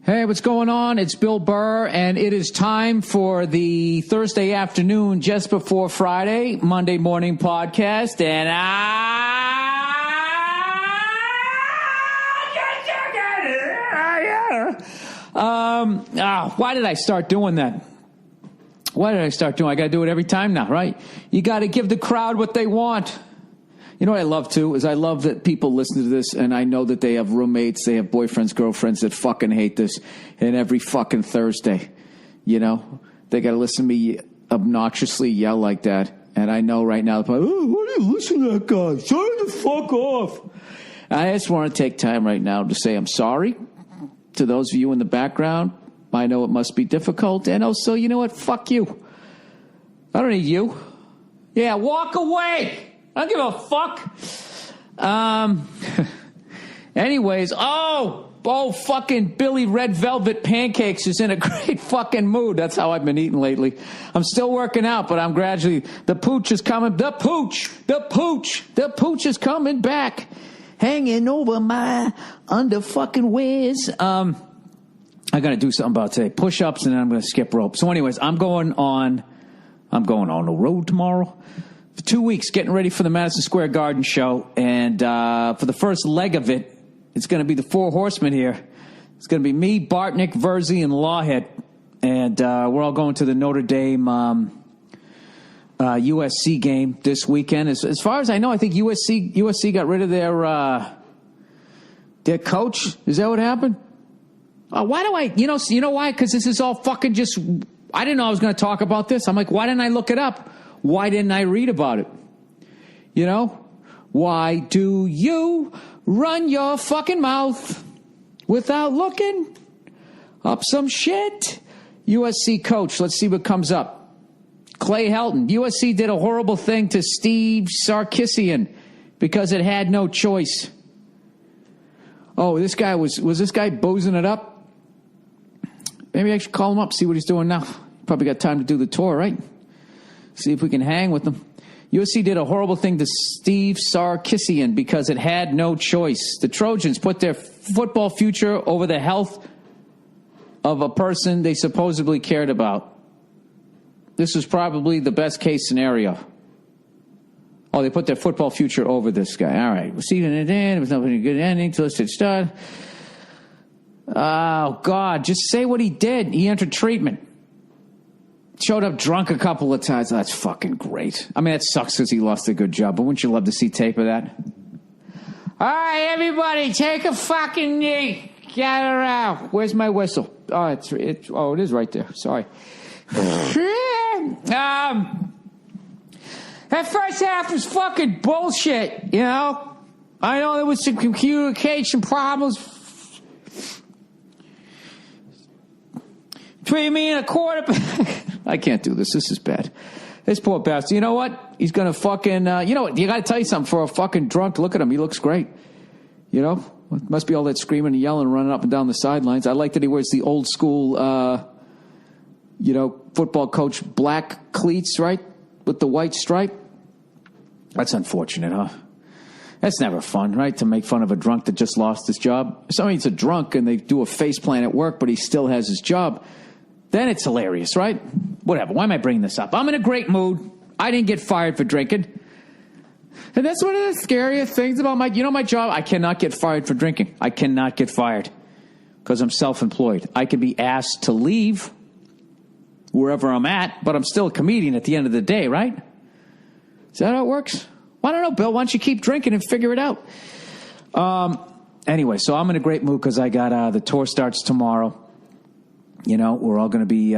Hey, what's going on? It's Bill Burr, and it is time for the Thursday afternoon, just before Friday, Monday morning podcast. And why did I start doing that? I got to do it every time now, right? You got to give the crowd what they want. You know what I love, too, is I love that people listen to this, and I know that they have roommates, they have boyfriends, girlfriends that fucking hate this, and every fucking Thursday, you know, they got to listen to me obnoxiously yell like that, and I know right now, oh, why do you listen to that guy? Turn the fuck off. I just want to take time right now to say I'm sorry to those of you in the background. I know it must be difficult, and also, you know what, fuck you. I don't need you. Yeah, walk away. I don't give a fuck. Anyways, fucking Billy Red Velvet Pancakes is in a great fucking mood. That's how I've been eating lately. I'm still working out, but I'm gradually, the pooch is coming. The pooch is coming back. Hanging over my under fucking ways. I got to do something about today. Push-ups, and then I'm going to skip rope. So anyways, I'm going on the road tomorrow. For 2 weeks, getting ready for the Madison Square Garden show. And for the first leg of it, it's going to be the Four Horsemen here. It's going to be me, Bartnick, Verzi, and Lawhead. And we're all going to the Notre Dame USC game this weekend. As far as I know, I think USC got rid of their coach. Is that what happened? Why do I, you know why? Because this is all fucking just, I didn't know I was going to talk about this. I'm like, why didn't I look it up? Why didn't I read about it? You know? Why do you run your fucking mouth without looking up some shit? USC coach, let's see what comes up. Clay Helton. USC did a horrible thing to Steve Sarkisian because it had no choice. Oh, this guy was this guy boozing it up? Maybe I should call him up, see what he's doing now. Probably got time to do the tour, right? See if we can hang with them. USC did a horrible thing to Steve Sarkisian because it had no choice. The Trojans put their football future over the health of a person they supposedly cared about. This was probably the best case scenario. Oh, they put their football future over this guy. All right. We'll see it in the end. It was not a good ending till it started. Oh, God. Just say what he did. He entered treatment. Showed up drunk a couple of times. Oh, that's fucking great. I mean, that sucks because he lost a good job, but wouldn't you love to see tape of that? All right, everybody, take a fucking knee. Gather around. Where's my whistle? Oh, it is right there. Sorry. That first half was fucking bullshit, you know? I know there was some communication problems between me and a quarterback. I can't do this. This is bad. This poor bastard. You know what? He's going to fucking, you know what? You got to tell you something. For a fucking drunk, look at him. He looks great. You know? It must be all that screaming and yelling, running up and down the sidelines. I like that he wears the old school, football coach black cleats, right? With the white stripe. That's unfortunate, huh? That's never fun, right? To make fun of a drunk that just lost his job. If somebody's a drunk and they do a face plant at work, but he still has his job, then it's hilarious, right? Whatever. Why am I bringing this up? I'm in a great mood. I didn't get fired for drinking. And that's one of the scariest things about my job. I cannot get fired for drinking. I cannot get fired because I'm self-employed. I can be asked to leave wherever I'm at, but I'm still a comedian at the end of the day, right? Is that how it works? Well, I don't know, Bill. Why don't you keep drinking and figure it out? Anyway, so I'm in a great mood because I got the tour starts tomorrow. You know, we're all going to be,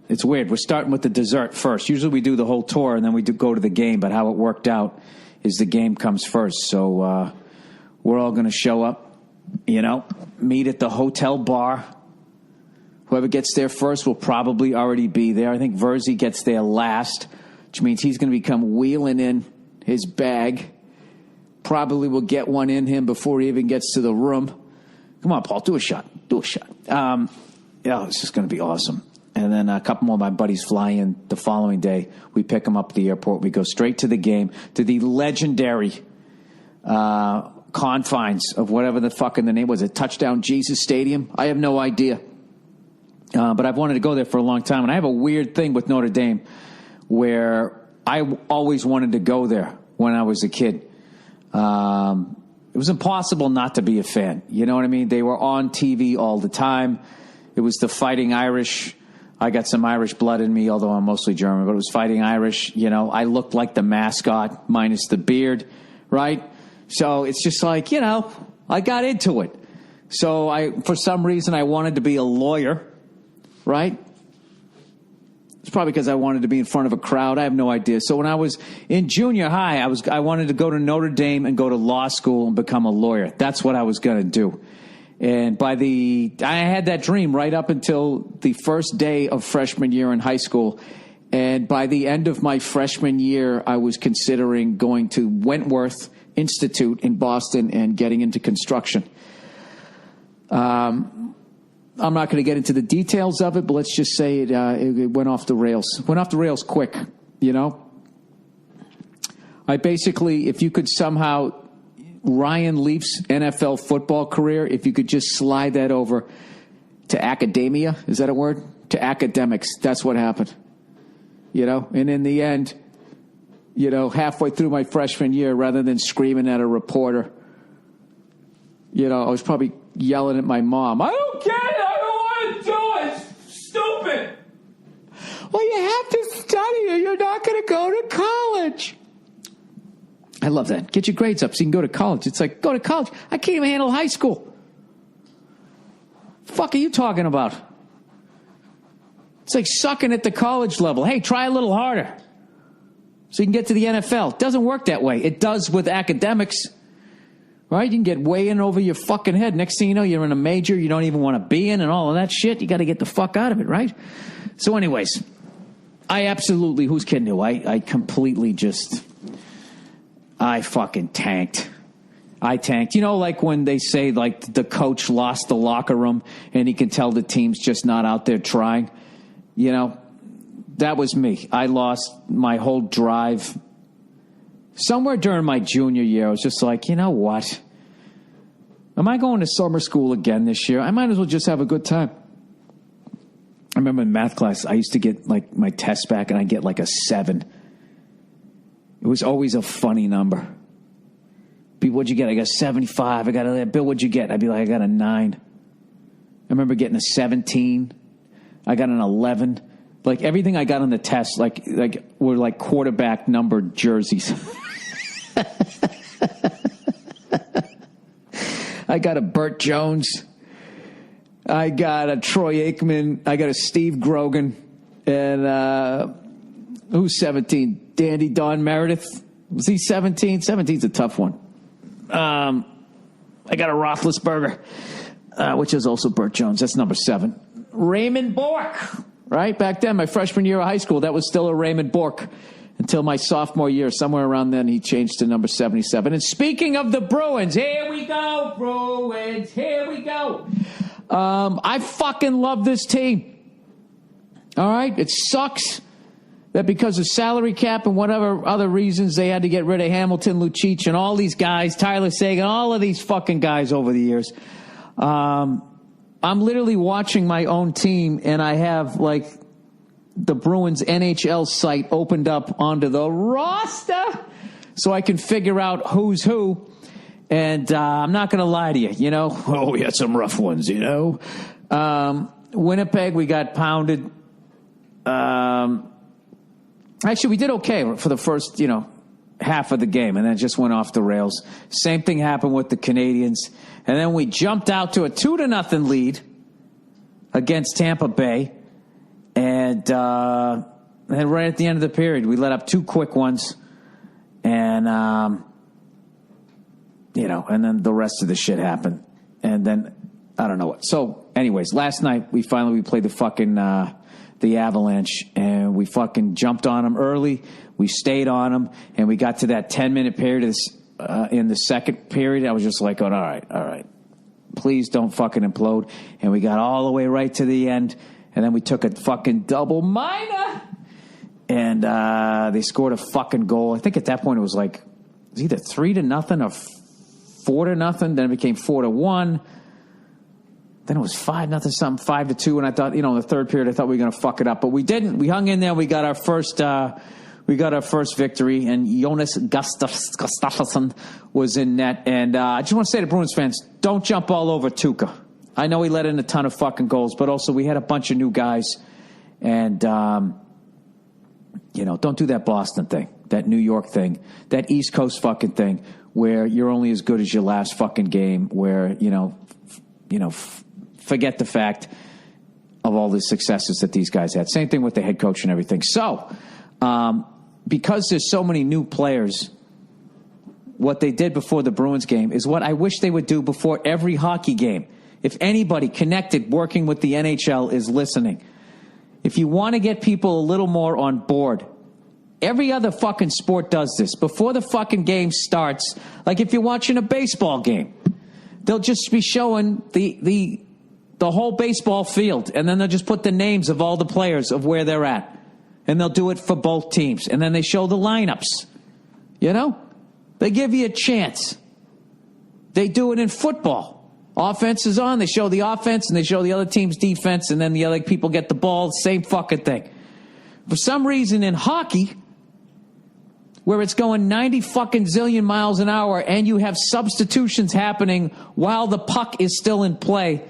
it's weird. We're starting with the dessert first. Usually we do the whole tour and then we go to the game, but how it worked out is the game comes first. So we're all going to show up, meet at the hotel bar. Whoever gets there first will probably already be there. I think Verzi gets there last, which means he's going to become wheeling in his bag. Probably will get one in him before he even gets to the room. Come on, Paul, do a shot. It's just going to be awesome. And then a couple more of my buddies fly in the following day. We pick them up at the airport. We go straight to the game, to the legendary confines of whatever the fucking the name was. It Touchdown Jesus Stadium. I have no idea. But I've wanted to go there for a long time. And I have a weird thing with Notre Dame where I always wanted to go there when I was a kid. It was impossible not to be a fan. You know what I mean? They were on TV all the time. It was the Fighting Irish. I got some Irish blood in me, although I'm mostly German, but it was Fighting Irish. You know, I looked like the mascot minus the beard, right? So it's just like, you know, I got into it. So for some reason, I wanted to be a lawyer, right? It's probably because I wanted to be in front of a crowd. I have no idea. So when I was in junior high, I wanted to go to Notre Dame and go to law school and become a lawyer. That's what I was going to do. And I had that dream right up until the first day of freshman year in high school. And by the end of my freshman year, I was considering going to Wentworth Institute in Boston and getting into construction. I'm not going to get into the details of it, but let's just say it went off the rails. Went off the rails quick, you know. I basically, if you could somehow, Ryan Leaf's NFL football career, if you could just slide that over to academia, is that a word? To academics, that's what happened. You know, and in the end, you know, halfway through my freshman year, rather than screaming at a reporter, you know, I was probably yelling at my mom, I don't get it, I don't want to do it, it's stupid. Well, you have to study or you're not going to go to college. I love that. Get your grades up so you can go to college. It's like, go to college. I can't even handle high school. Fuck are you talking about? It's like sucking at the college level. Hey, try a little harder so you can get to the NFL. It doesn't work that way. It does with academics. Right? You can get way in over your fucking head. Next thing you know, you're in a major you don't even want to be in and all of that shit. You got to get the fuck out of it, right? So anyways, I absolutely, who's kidding who? I completely just, I fucking tanked. I tanked. You know, like when they say, like, the coach lost the locker room and he can tell the team's just not out there trying. You know, that was me. I lost my whole drive. Somewhere during my junior year, I was just like, you know what? Am I going to summer school again this year? I might as well just have a good time. I remember in math class, I used to get, like, my tests back, and I'd get, like, a 7. It was always a funny number. People, what'd you get? I got 75. I got a Bill, what'd you get? I'd be like, I got a 9. I remember getting a 17. I got an 11. Like, everything I got on the test, like were like quarterback numbered jerseys. I got a Burt Jones. I got a Troy Aikman. I got a Steve Grogan. And who's 17? Dandy Don Meredith. Was he 17? 17's a tough one. I got a Roethlisberger, which is also Burt Jones. That's number 7. Raymond Bork. Right? Back then, my freshman year of high school, that was still a Raymond Bork until my sophomore year. Somewhere around then, he changed to number 77. And speaking of the Bruins, here we go, Bruins, here we go. I fucking love this team. All right? It sucks that because of salary cap and whatever other reasons, they had to get rid of Hamilton, Lucic, and all these guys, Tyler Seguin, all of these fucking guys over the years. I'm literally watching my own team, and I have, like, the Bruins NHL site opened up onto the roster so I can figure out who's who. And I'm not going to lie to you, you know. Oh, we had some rough ones, you know. Winnipeg, we got pounded. Actually, we did okay for the first, you know, half of the game, and then it just went off the rails. Same thing happened with the Canadians. And then we jumped out to a 2-0 lead against Tampa Bay. And then right at the end of the period, we let up 2 quick ones. And, you know, and then the rest of the shit happened. And then, I don't know what. So, anyways, last night, we played the fucking, the Avalanche, and we fucking jumped on them early. We stayed on them, and we got to that 10-minute period in the second period. I was just like, going, all right. Please don't fucking implode. And we got all the way right to the end, and then we took a fucking double minor, and they scored a fucking goal. I think at that point it was like, it was either 3-0 or 4-0. Then it became 4-1. Then it was 5-0, something, 5-2. And I thought, in the third period, I thought we were going to fuck it up, but we didn't. We hung in there. We got our first victory, and Jonas Gustafsson was in net. And I just want to say to Bruins fans, don't jump all over Tuukka. I know he let in a ton of fucking goals, but also we had a bunch of new guys. And, don't do that Boston thing, that New York thing, that East Coast fucking thing, where you're only as good as your last fucking game, where, forget the fact of all the successes that these guys had. Same thing with the head coach and everything. So, because there's so many new players, what they did before the Bruins game is what I wish they would do before every hockey game. If anybody connected working with the NHL is listening, if you want to get people a little more on board, every other fucking sport does this. Before the fucking game starts, like if you're watching a baseball game, they'll just be showing the whole baseball field, and then they'll just put the names of all the players of where they're at. And they'll do it for both teams. And then they show the lineups. They give you a chance. They do it in football. Offense is on. They show the offense, and they show the other team's defense, and then the other people get the ball. Same fucking thing. For some reason in hockey, where it's going 90 fucking zillion miles an hour, and you have substitutions happening while the puck is still in play,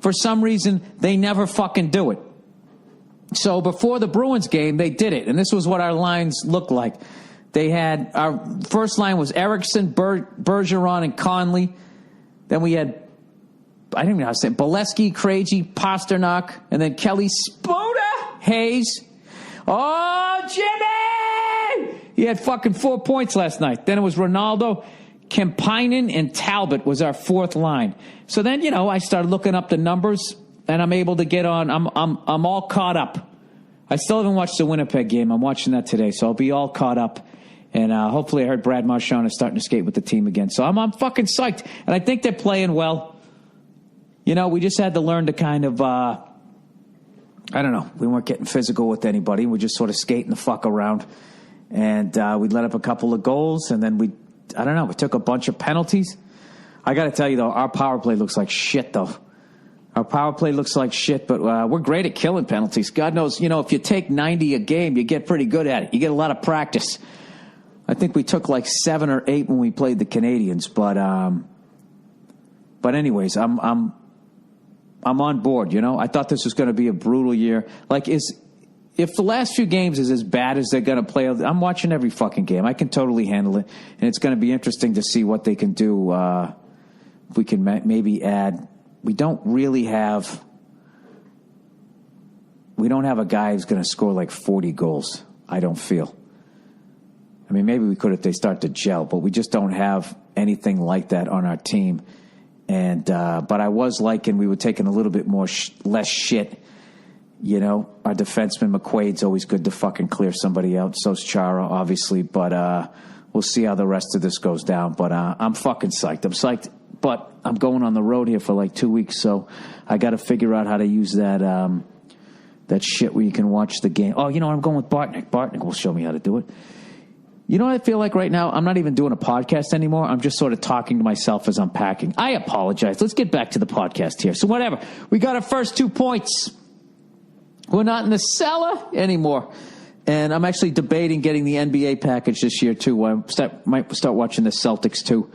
for some reason, they never fucking do it. So before the Bruins game, they did it, and this was what our lines looked like. They had, our first line was Eriksson, Bergeron, and Conley. Then we had, I don't even know how to say it, Bolesky, Krejci, Pasternak, and then Kelly, Spoda, Hayes. Oh, Jimmy! He had fucking 4 points last night. Then it was Ronaldo, Kemppainen, and Talbot was our fourth line. So then, I started looking up the numbers, and I'm able to get on. I'm all caught up. I still haven't watched the Winnipeg game. I'm watching that today, so I'll be all caught up. And hopefully I heard Brad Marchand is starting to skate with the team again. So I'm fucking psyched. And I think they're playing well. We just had to learn to kind of, I don't know. We weren't getting physical with anybody. We're just sort of skating the fuck around. And we let up a couple of goals. And then we took a bunch of penalties. I got to tell you, though, our power play looks like shit, though. Our power play looks like shit, but we're great at killing penalties. God knows, if you take 90 a game, you get pretty good at it. You get a lot of practice. I think we took like 7 or 8 when we played the Canadians, but anyways, I'm on board. I thought this was going to be a brutal year. Like, if the last few games is as bad as they're going to play, I'm watching every fucking game. I can totally handle it, and it's going to be interesting to see what they can do. If we can maybe add. We don't have a guy who's going to score like 40 goals, I don't feel. I mean, maybe we could if they start to gel, but we just don't have anything like that on our team. And but I was liking we were taking a little bit more less shit. Our defenseman McQuaid's always good to fucking clear somebody out. So's Chara, obviously, but we'll see how the rest of this goes down. But I'm fucking psyched. I'm psyched. But I'm going on the road here for like 2 weeks, so I got to figure out how to use that that shit where you can watch the game. Oh, I'm going with Bartnick. Bartnick will show me how to do it. What I feel like right now? I'm not even doing a podcast anymore. I'm just sort of talking to myself as I'm packing. I apologize. Let's get back to the podcast here. So whatever. We got our first 2 points. We're not in the cellar anymore. And I'm actually debating getting the NBA package this year, too. I might start watching the Celtics, too.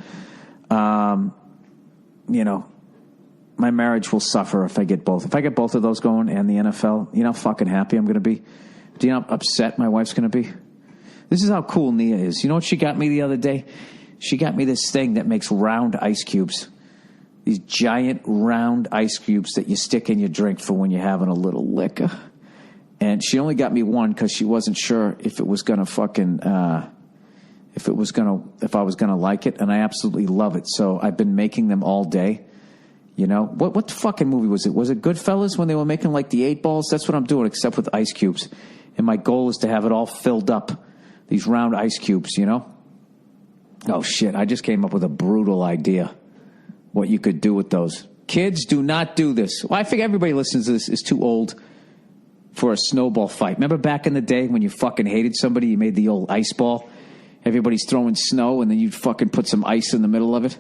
My marriage will suffer if I get both. If I get both of those going and the NFL, how fucking happy I'm going to be? Do you know how upset my wife's going to be? This is how cool Nia is. You know what she got me the other day? She got me this thing that makes round ice cubes. These giant round ice cubes that you stick in your drink for when you're having a little liquor. And she only got me one because she wasn't sure if it was going to fucking... if I was gonna like it, and I absolutely love it. So I've been making them all day. What fucking movie was it? Was it Goodfellas when they were making like the 8 balls? That's what I'm doing, except with ice cubes. And my goal is to have it all filled up, these round ice cubes. Oh shit! I just came up with a brutal idea. What you could do with those? Kids, do not do this. Well, I think everybody listens to this is too old for a snowball fight. Remember back in the day when you fucking hated somebody, you made the old ice ball. Everybody's throwing snow, and then you'd fucking put some ice in the middle of it.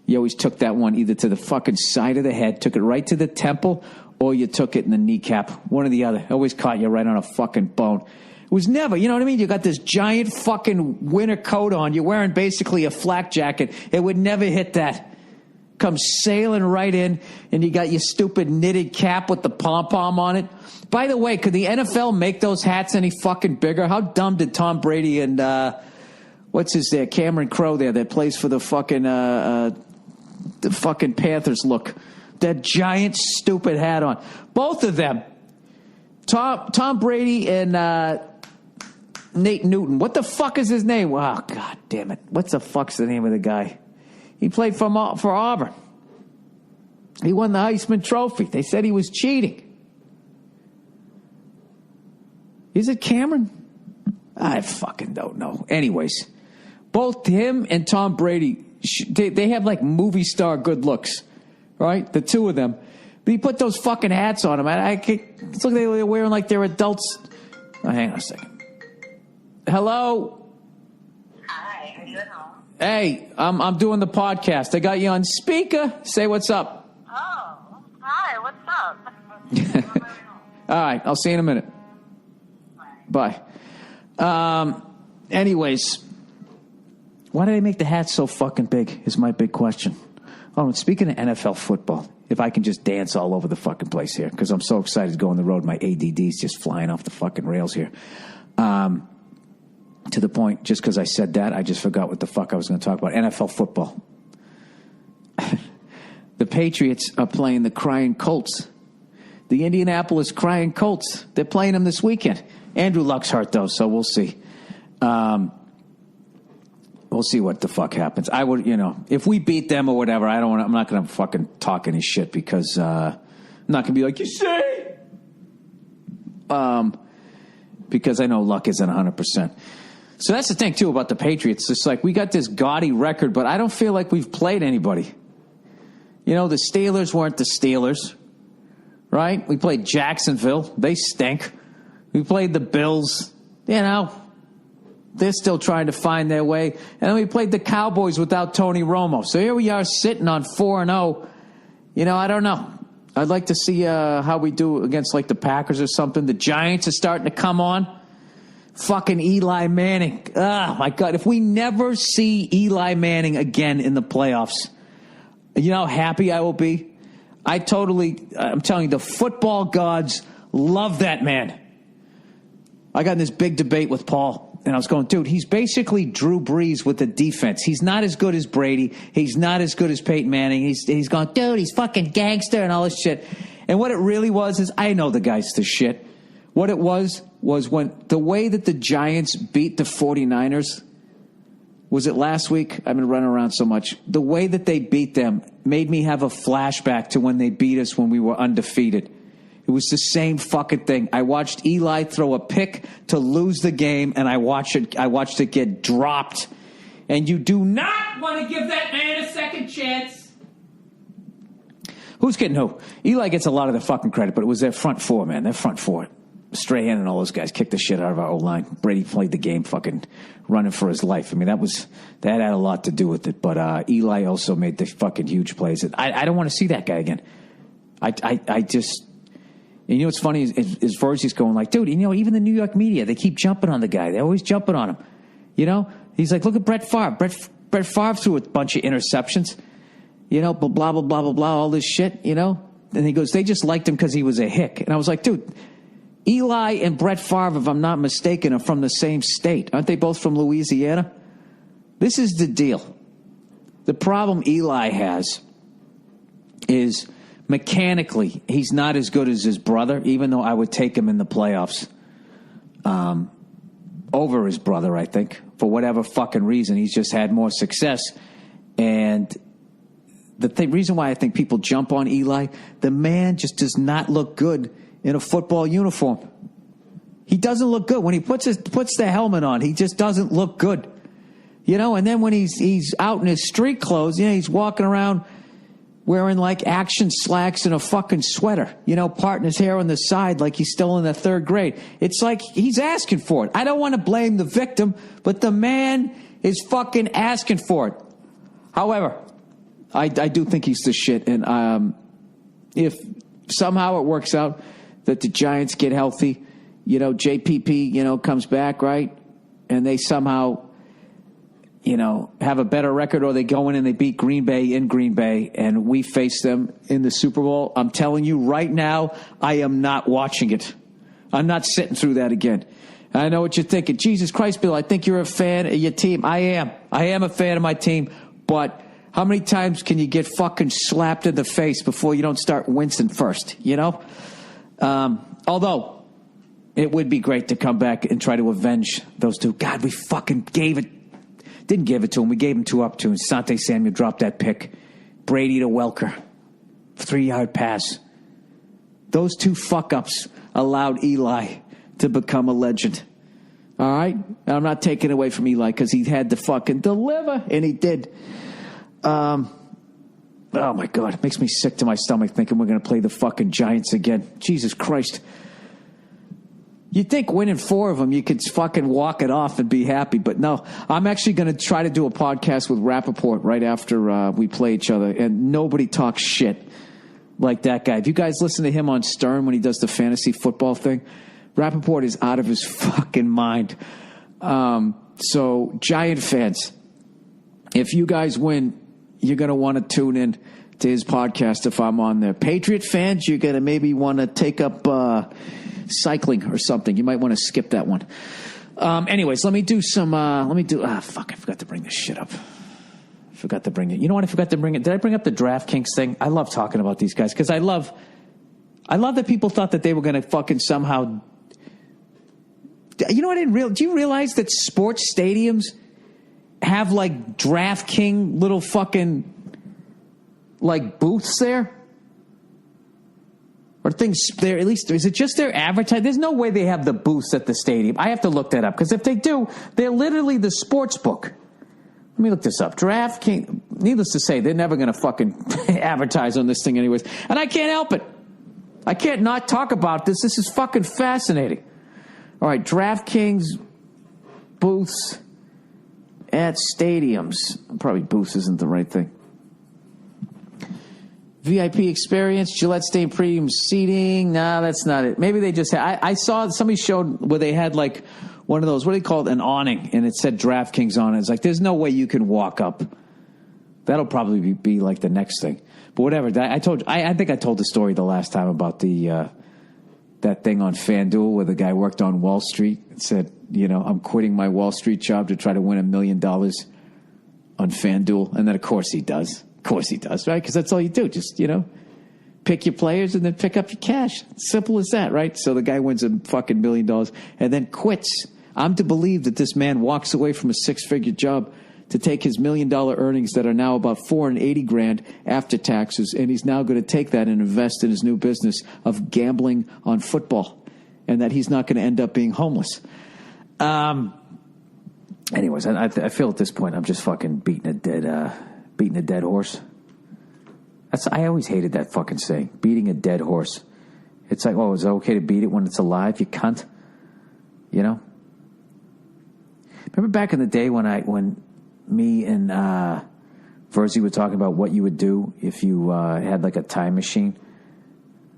You always took that one either to the fucking side of the head, took it right to the temple, or you took it in the kneecap. One or the other. Always caught you right on a fucking bone. It was never, you know what I mean? You got this giant fucking winter coat on. You're wearing basically a flak jacket. It would never hit that. Comes sailing right in, and you got your stupid knitted cap with the pom-pom on it. By the way, could the NFL make those hats any fucking bigger? How dumb did Tom Brady and, what's his there, Cameron Crowe there that plays for the fucking Panthers look? That giant stupid hat on. Both of them. Tom Brady and Nate Newton. What the fuck is his name? Oh, God damn it. What the fuck's the name of the guy? He played for Auburn. He won the Heisman Trophy. They said he was cheating. Is it Cameron? I fucking don't know. Anyways, both him and Tom Brady, they have like movie star good looks, right? The two of them. But he put those fucking hats on them. It's like they're wearing like they're adults. Oh, hang on a second. Hello? Hi, are you at home? Hey, I'm doing the podcast. I got you on speaker. Say what's up. Oh, hi, what's up? All right, I'll see you in a minute. Bye. Anyways, why do they make the hats so fucking big is my big question. Oh, and speaking of NFL football, if I can just dance all over the fucking place here, because I'm so excited to go on the road. My ADD's just flying off the fucking rails here. To the point, just because I said that, I just forgot what the fuck I was going to talk about. NFL football. The Patriots are playing the crying Colts. The Indianapolis crying Colts. They're playing them this weekend. Andrew Luck's hurt, though, so we'll see. We'll see what the fuck happens. I would, if we beat them or whatever, I'm not going to fucking talk any shit because I'm not going to be like, you say? Because I know Luck isn't 100%. So that's the thing, too, about the Patriots. It's like we got this gaudy record, but I don't feel like we've played anybody. The Steelers weren't the Steelers, right? We played Jacksonville. They stink. We played the Bills. They're still trying to find their way. And then we played the Cowboys without Tony Romo. So here we are sitting on 4-0. I don't know. I'd like to see how we do against, like, the Packers or something. The Giants are starting to come on. Fucking Eli Manning. Oh, my God. If we never see Eli Manning again in the playoffs, you know how happy I will be? I'm telling you, the football gods love that man. I got in this big debate with Paul, and I was going, dude, he's basically Drew Brees with the defense. He's not as good as Brady. He's not as good as Peyton Manning. He's going, dude, he's fucking gangster and all this shit. And what it really was is I know the guy's the shit. What it was when the way that the Giants beat the 49ers, was it last week? I've been running around so much. The way that they beat them made me have a flashback to when they beat us when we were undefeated. It was the same fucking thing. I watched Eli throw a pick to lose the game, and I watched it get dropped. And you do not want to give that man a second chance. Who's getting who? Eli gets a lot of the fucking credit, but it was their front four, man. Their front four. Strahan and all those guys kicked the shit out of our O-line. Brady played the game fucking running for his life. I mean, that had a lot to do with it. But Eli also made the fucking huge plays. I don't want to see that guy again. I just... And what's funny is Verzi's going like, dude, even the New York media, they keep jumping on the guy. They're always jumping on him. He's like, look at Brett Favre. Brett Favre threw a bunch of interceptions. Blah, blah, blah, blah, blah, blah, all this shit, And he goes, they just liked him because he was a hick. And I was like, dude, Eli and Brett Favre, if I'm not mistaken, are from the same state. Aren't they both from Louisiana? This is the deal. The problem Eli has is... mechanically, he's not as good as his brother, even though I would take him in the playoffs over his brother, I think. For whatever fucking reason, he's just had more success. And the reason why I think people jump on Eli, the man just does not look good in a football uniform. He doesn't look good. When he puts the helmet on, he just doesn't look good. And then when he's out in his street clothes, he's walking around wearing like action slacks and a fucking sweater, parting his hair on the side like he's still in the third grade. It's like he's asking for it. I don't want to blame the victim, but the man is fucking asking for it. However, I do think he's the shit. And if somehow it works out that the Giants get healthy, JPP, comes back, right? And they somehow, have a better record, or they go in and they beat Green Bay in Green Bay, and we face them in the Super Bowl. I'm telling you right now, I am not watching it. I'm not sitting through that again. I know what you're thinking. Jesus Christ, Bill, I think you're a fan of your team. I am. I am a fan of my team, but how many times can you get fucking slapped in the face before you don't start wincing first, Although, it would be great to come back and try to avenge those two. God, we fucking didn't give it to him. We gave him 2 opportunities. Sante Samuel dropped that pick. Brady to Welker. 3-yard pass. Those 2 fuck-ups allowed Eli to become a legend. All right? I'm not taking away from Eli because he had to fucking deliver, and he did. Oh, my God. It makes me sick to my stomach thinking we're going to play the fucking Giants again. Jesus Christ. You'd think winning 4 of them, you could fucking walk it off and be happy. But no, I'm actually going to try to do a podcast with Rappaport right after we play each other. And nobody talks shit like that guy. If you guys listen to him on Stern when he does the fantasy football thing, Rappaport is out of his fucking mind. So, Giant fans, if you guys win, you're going to want to tune in to his podcast if I'm on there. Patriot fans, you're going to maybe want to take up cycling or something. You might want to skip that one. Anyways, let me do I forgot to bring this shit up. Forgot to bring it. You know what? I forgot to bring it. Did I bring up the DraftKings thing? I love talking about these guys because I love that people thought that they were going to fucking somehow. You know what? Do you realize that sports stadiums have like DraftKings little fucking like booths there? Or things there, at least, is it just their advertising? There's no way they have the booths at the stadium. I have to look that up because if they do, they're literally the sports book. Let me look this up. DraftKings, needless to say, they're never going to fucking advertise on this thing anyways. And I can't help it. I can't not talk about this. This is fucking fascinating. All right, DraftKings booths at stadiums. Probably booths isn't the right thing. VIP experience, Gillette Stadium premium seating. Nah, that's not it. Maybe they just had, I saw somebody showed where they had like one of those, what do they call it, an awning, and it said DraftKings on it. It's like, there's no way you can walk up. That'll probably be like the next thing. But whatever. I think I told the story the last time about that thing on FanDuel where the guy worked on Wall Street and said, I'm quitting my Wall Street job to try to win $1 million on FanDuel. And then, of course, he does. Of course he does, right? Because that's all you do. Just, pick your players and then pick up your cash. Simple as that, right? So the guy wins a fucking $1 million and then quits. I'm to believe that this man walks away from a 6-figure job to take his $1 million earnings that are now about $480,000 after taxes, and he's now going to take that and invest in his new business of gambling on football, and that he's not going to end up being homeless. Anyways, I feel at this point I'm just fucking beating a dead horse. I always hated that fucking saying, beating a dead horse. It's like, is it okay to beat it when it's alive, you cunt? Remember back in the day when me and Verzi were talking about what you would do if you had like a time machine?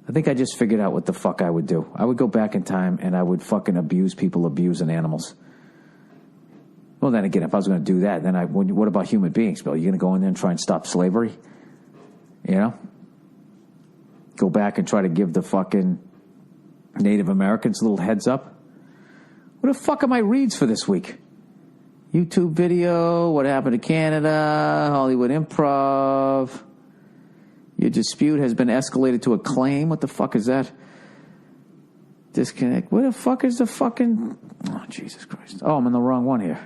I think I just figured out what the fuck I would do. I would go back in time and I would fucking abuse people abusing animals. Well, then again, if I was going to do that, then what about human beings, Bill? You going to go in there and try and stop slavery? Go back and try to give the fucking Native Americans a little heads up? What the fuck are my reads for this week? YouTube video, what happened to Canada, Hollywood Improv. Your dispute has been escalated to a claim. What the fuck is that? Disconnect. What the fuck is the fucking... Oh, Jesus Christ. Oh, I'm in the wrong one here.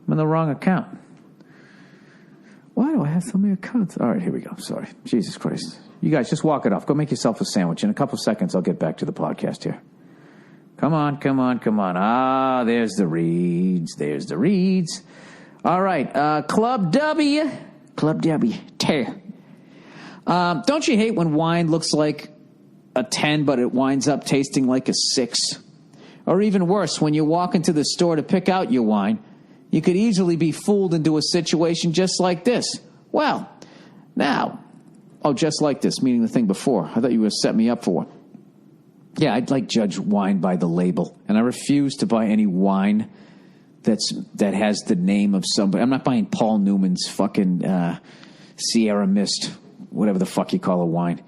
I'm in the wrong account. Why do I have so many accounts? All right, here we go. Sorry. Jesus Christ. You guys, just walk it off. Go make yourself a sandwich. In a couple of seconds, I'll get back to the podcast here. Come on. Ah, there's the reads. All right. Club W. Tear. Don't you hate when wine looks like a 10, but it winds up tasting like a 6? Or even worse, when you walk into the store to pick out your wine, you could easily be fooled into a situation just like this. Well, Now, just like this, meaning the thing before. I thought you were going to set me up for one. Yeah, I'd like judge wine by the label, and I refuse to buy any wine that has the name of somebody. I'm not buying Paul Newman's fucking Sierra Mist, whatever the fuck you call a wine.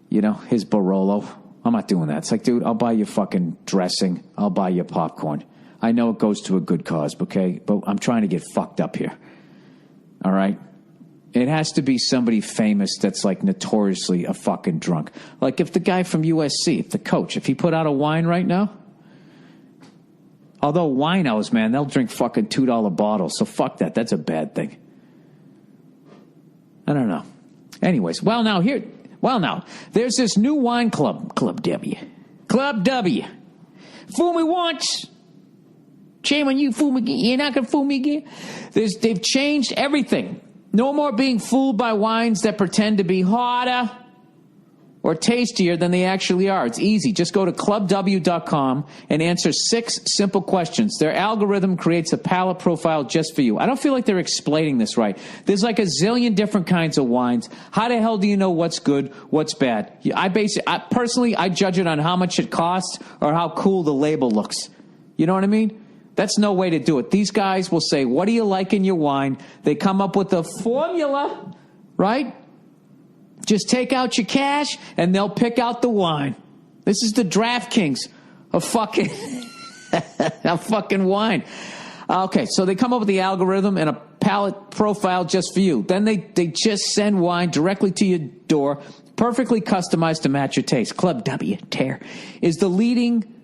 You know, his Barolo. I'm not doing that. It's like, dude, I'll buy you fucking dressing. I'll buy you popcorn. I know it goes to a good cause, okay? But I'm trying to get fucked up here. All right? It has to be somebody famous that's like notoriously a fucking drunk. Like if the guy from USC, if the coach, if he put out a wine right now, although winos, man, they'll drink fucking $2 bottles, so fuck that. That's a bad thing. I don't know. Anyways, there's this new wine club, Club W. Club W. Fool me once. Shame on you, fool me again. You're not going to fool me again. They've changed everything. No more being fooled by wines that pretend to be hotter or tastier than they actually are. It's easy. Just go to clubw.com and answer 6 simple questions. Their algorithm creates a palate profile just for you. I don't feel like they're explaining this right. There's like a zillion different kinds of wines. How the hell do you know what's good, what's bad? Personally, I judge it on how much it costs or how cool the label looks. You know what I mean? That's no way to do it. These guys will say, what do you like in your wine? They come up with a formula, right? Just take out your cash, and they'll pick out the wine. This is the DraftKings of fucking, of fucking wine. Okay, so they come up with the algorithm and a palate profile just for you. Then they just send wine directly to your door, perfectly customized to match your taste. Club W, Tear, is leading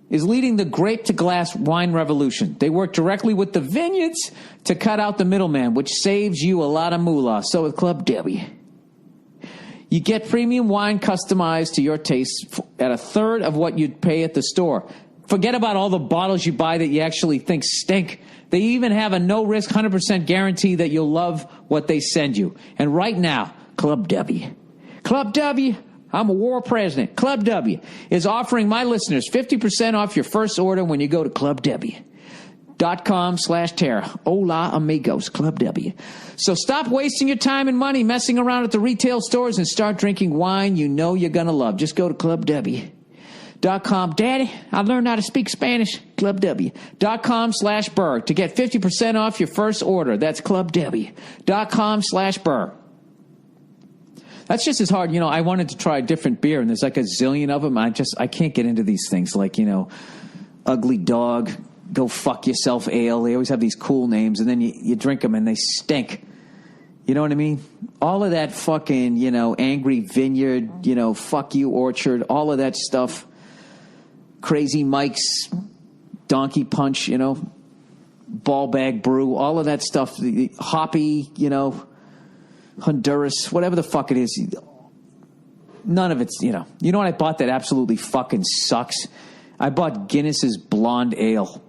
the grape-to-glass wine revolution. They work directly with the vineyards to cut out the middleman, which saves you a lot of moolah. So with Club W, you get premium wine customized to your taste at a third of what you'd pay at the store. Forget about all the bottles you buy that you actually think stink. They even have a no-risk 100% guarantee that you'll love what they send you. And right now, Club W, I'm a war president. Club W is offering my listeners 50% off your first order when you go to clubw.com/terra. Hola, amigos, Club W. So stop wasting your time and money messing around at the retail stores and start drinking wine you know you're going to love. Just go to clubw.com. Daddy, I learned how to speak Spanish. clubw.com/Burr to get 50% off your first order. That's clubw.com/Burr. That's just as hard. You know, I wanted to try a different beer, and there's like a zillion of them. I can't get into these things like, you know, Ugly Dog, Go Fuck Yourself Ale. They always have these cool names, and then you drink them, and they stink. You know what I mean? All of that fucking, you know, Angry Vineyard, you know, Fuck You Orchard, all of that stuff. Crazy Mike's, Donkey Punch, you know, Ball Bag Brew, all of that stuff. The hoppy, you know, Honduras, whatever the fuck it is. None of it's, you know what I bought that absolutely fucking sucks? I bought Guinness's Blonde Ale.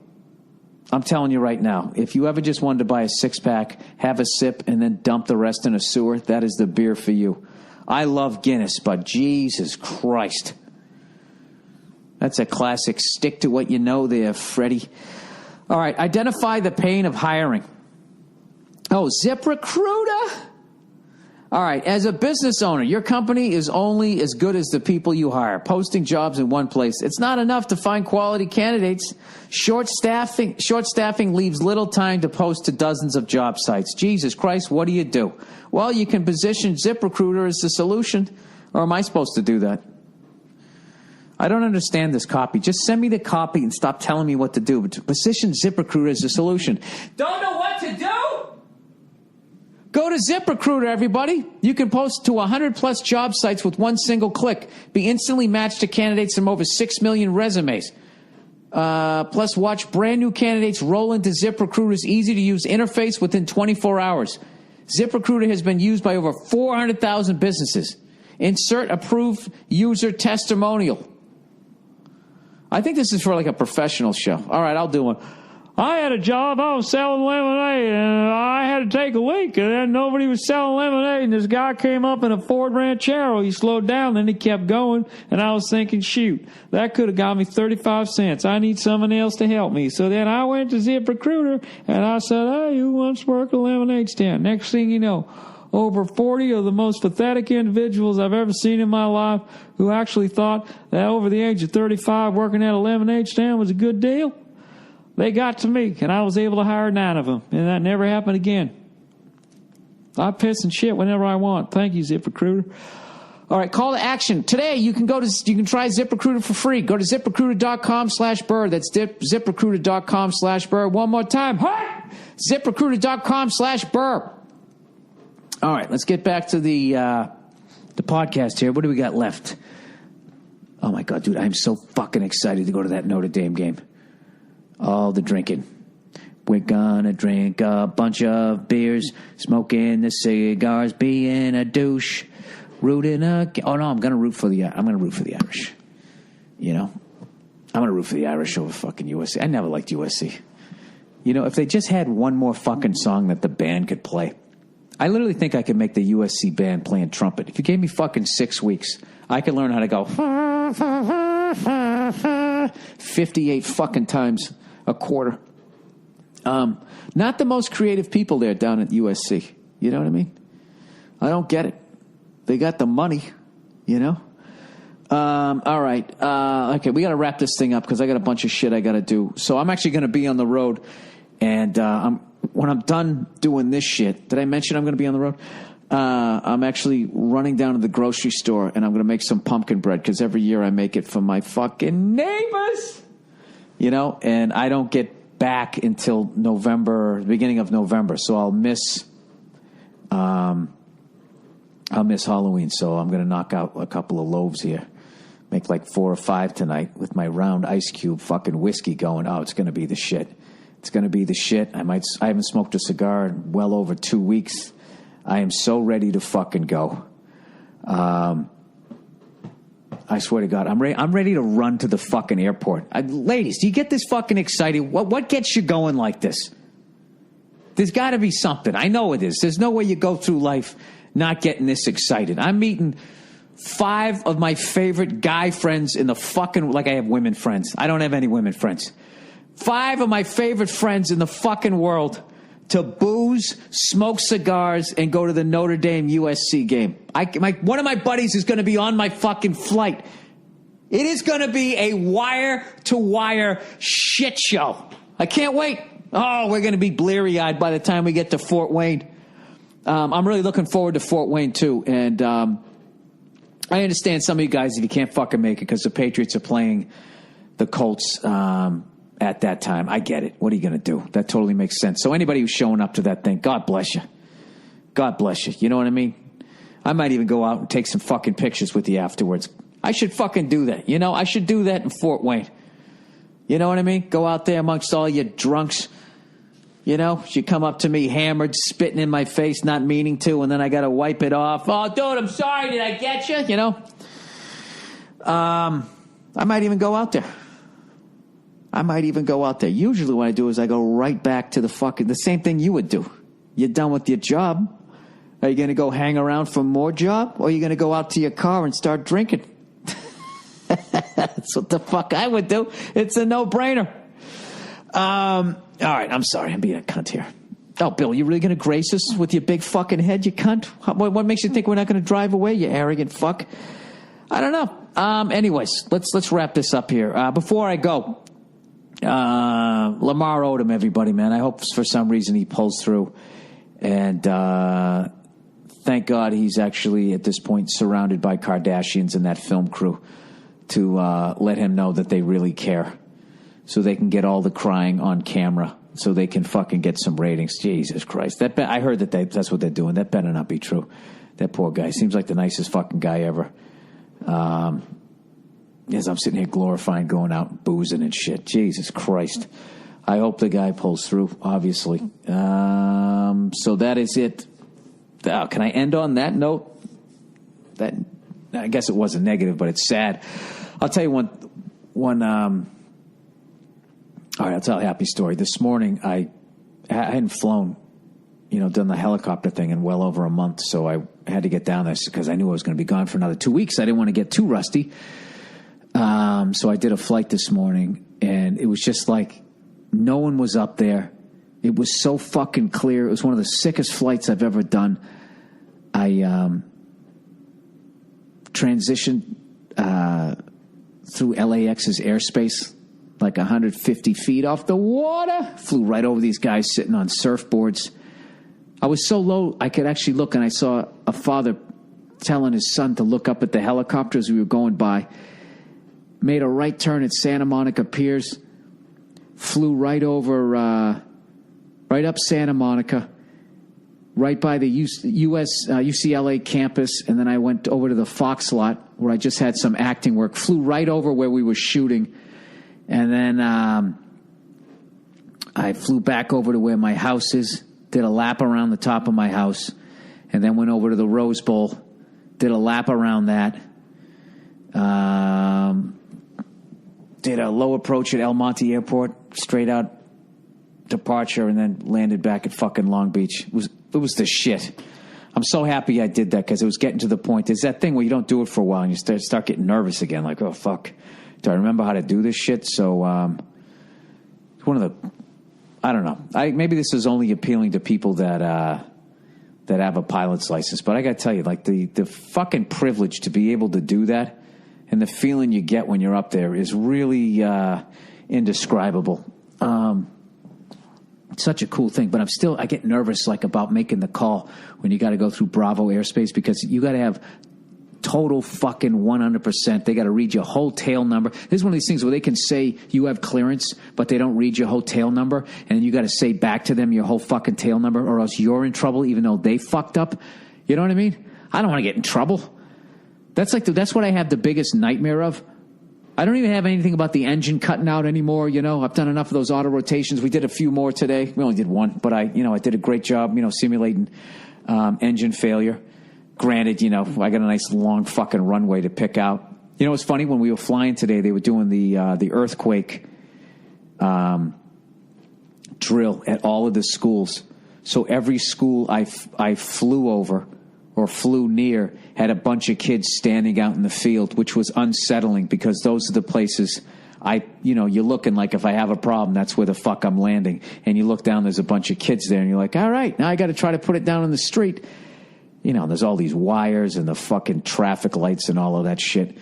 I'm telling you right now, if you ever just wanted to buy a 6-pack, have a sip, and then dump the rest in a sewer, that is the beer for you. I love Guinness, but Jesus Christ. That's a classic stick to what you know there, Freddie. All right, identify the pain of hiring. Oh, ZipRecruiter? All right, as a business owner, your company is only as good as the people you hire. Posting jobs in one place, it's not enough to find quality candidates. Short staffing leaves little time to post to dozens of job sites. Jesus Christ, what do you do? Well, you can position ZipRecruiter as the solution. Or am I supposed to do that? I don't understand this copy. Just send me the copy and stop telling me what to do. But position ZipRecruiter as the solution. Don't know what to do? Go to ZipRecruiter, everybody. You can post to 100-plus job sites with one single click. Be instantly matched to candidates from over 6 million resumes. Plus, watch brand new candidates roll into ZipRecruiter's easy-to-use interface within 24 hours. ZipRecruiter has been used by over 400,000 businesses. Insert approved user testimonial. I think this is for like a professional show. All right, I'll do one. I had a job, I was selling lemonade, and I had to take a leak, and then nobody was selling lemonade, and this guy came up in a Ford Ranchero. He slowed down, then he kept going, and I was thinking, shoot, that could have got me 35 cents. I need someone else to help me. So then I went to ZipRecruiter, and I said, hey, who wants to work a lemonade stand? Next thing you know, over 40 of the most pathetic individuals I've ever seen in my life who actually thought that over the age of 35 working at a lemonade stand was a good deal. They got to me, and I was able to hire 9 of them, and that never happened again. I piss and shit whenever I want. Thank you, ZipRecruiter. All right, call to action. Today, you can try ZipRecruiter for free. Go to ZipRecruiter.com/Burr. That's ZipRecruiter.com/Burr. One more time. Hey! ZipRecruiter.com/Burr. All right, let's get back to the podcast here. What do we got left? Oh, my God, dude, I'm so fucking excited to go to that Notre Dame game. All the drinking. We're gonna drink a bunch of beers, smoking the cigars, being a douche, rooting oh no, I'm gonna root for the Irish. You know, I'm gonna root for the Irish over fucking USC. I never liked USC. You know, if they just had one more fucking song that the band could play, I literally think I could make the USC band playing trumpet. If you gave me fucking 6 weeks, I could learn how to go 58 fucking times a quarter. Not the most creative people there down at USC. You know what I mean? I don't get it. They got the money, you know? All right. Okay, we got to wrap this thing up because I got a bunch of shit I got to do. So I'm actually going to be on the road. And when I'm done doing this shit, did I mention I'm going to be on the road? I'm actually running down to the grocery store and I'm going to make some pumpkin bread because every year I make it for my fucking neighbors. You know, and I don't get back until November, the beginning of November. So I'll miss Halloween. So I'm going to knock out a couple of loaves here. Make like 4 or 5 tonight with my round ice cube fucking whiskey going. Oh, it's going to be the shit. It's going to be the shit. I haven't smoked a cigar in well over 2 weeks. I am so ready to fucking go. I swear to God, I'm ready to run to the fucking airport. Ladies, do you get this fucking excited? What gets you going like this? There's got to be something. I know it is. There's no way you go through life not getting this excited. I'm meeting 5 of my favorite guy friends in the fucking... Like I have women friends. I don't have any women friends. 5 of my favorite friends in the fucking world to booze, smoke cigars, and go to the Notre Dame USC game. One of my buddies is going to be on my fucking flight. It is going to be a wire-to-wire shit show. I can't wait. Oh, we're going to be bleary-eyed by the time we get to Fort Wayne. I'm really looking forward to Fort Wayne, too. And I understand some of you guys, if you can't fucking make it because the Patriots are playing the Colts at that time. I get it. What are you going to do? That totally makes sense. So anybody who's showing up to that thing, God bless you. God bless you. You know what I mean? I might even go out and take some fucking pictures with you afterwards. I should fucking do that. You know, I should do that in Fort Wayne. You know what I mean? Go out there amongst all you drunks. You know, you come up to me hammered, spitting in my face, not meaning to, and then I got to wipe it off. Oh, dude, I'm sorry. Did I get you? You know? I might even go out there. Usually what I do is I go right back to the same thing you would do. You're done with your job. Are you going to go hang around for more job? Or are you going to go out to your car and start drinking? That's what the fuck I would do. It's a no-brainer. All right, I'm sorry. I'm being a cunt here. Oh, Bill, you really going to grace us with your big fucking head, you cunt? What makes you think we're not going to drive away, you arrogant fuck? I don't know. Anyways, let's wrap this up here. Before I go... Lamar Odom, everybody, man. I hope for some reason he pulls through. And thank God he's actually, at this point, surrounded by Kardashians and that film crew to let him know that they really care. So they can get all the crying on camera. So they can fucking get some ratings. Jesus Christ. I heard that that's what they're doing. That better not be true. That poor guy. Seems like the nicest fucking guy ever. As I'm sitting here glorifying going out and boozing and shit. Jesus Christ. I hope the guy pulls through, obviously. So that is it. Can I end on that note? That I guess it wasn't negative, but it's sad. I'll tell you one all right, I'll tell a happy story. This morning, I hadn't flown, done the helicopter thing in well over a month, so I had to get down there because I knew I was going to be gone for another 2 weeks. I didn't want to get too rusty. So I did a flight this morning, and it was just like no one was up there. It was so fucking clear. It was one of the sickest flights I've ever done. transitioned through LAX's airspace, like 150 feet off the water. Flew right over these guys sitting on surfboards. I was so low, I could actually look, and I saw a father telling his son to look up at the helicopters we were going by. Made a right turn at Santa Monica Piers. Flew right over, right up Santa Monica, right by the UCLA campus, and then I went over to the Fox lot where I just had some acting work. Flew right over where we were shooting, and then I flew back over to where my house is, did a lap around the top of my house, and then went over to the Rose Bowl, did a lap around that, did a low approach at El Monte Airport, straight out departure, and then landed back at fucking Long Beach. It was the shit. I'm so happy I did that because it was getting to the point. There's that thing where you don't do it for a while and you start getting nervous again. Like, oh, fuck. Do I remember how to do this shit? So, one of the, I don't know. Maybe this is only appealing to people that have a pilot's license. But I got to tell you, like, the fucking privilege to be able to do that and the feeling you get when you're up there is really indescribable. It's such a cool thing, but I get nervous like about making the call when you got to go through Bravo airspace because you got to have total fucking 100%. They got to read your whole tail number. This is one of these things where they can say you have clearance, but they don't read your whole tail number, and then you got to say back to them your whole fucking tail number, or else you're in trouble, even though they fucked up. You know what I mean? I don't want to get in trouble. That's what I have the biggest nightmare of. I don't even have anything about the engine cutting out anymore. You know, I've done enough of those auto rotations. We did a few more today. We only did one, but I did a great job, simulating engine failure. Granted, I got a nice long fucking runway to pick out. You know, it's funny when we were flying today. They were doing the earthquake drill at all of the schools. So every school I flew over or flew near had a bunch of kids standing out in the field, which was unsettling because those are the places you're looking like if I have a problem, that's where the fuck I'm landing. And you look down, there's a bunch of kids there, and you're like, all right, now I got to try to put it down on the street. There's all these wires and the fucking traffic lights and all of that shit.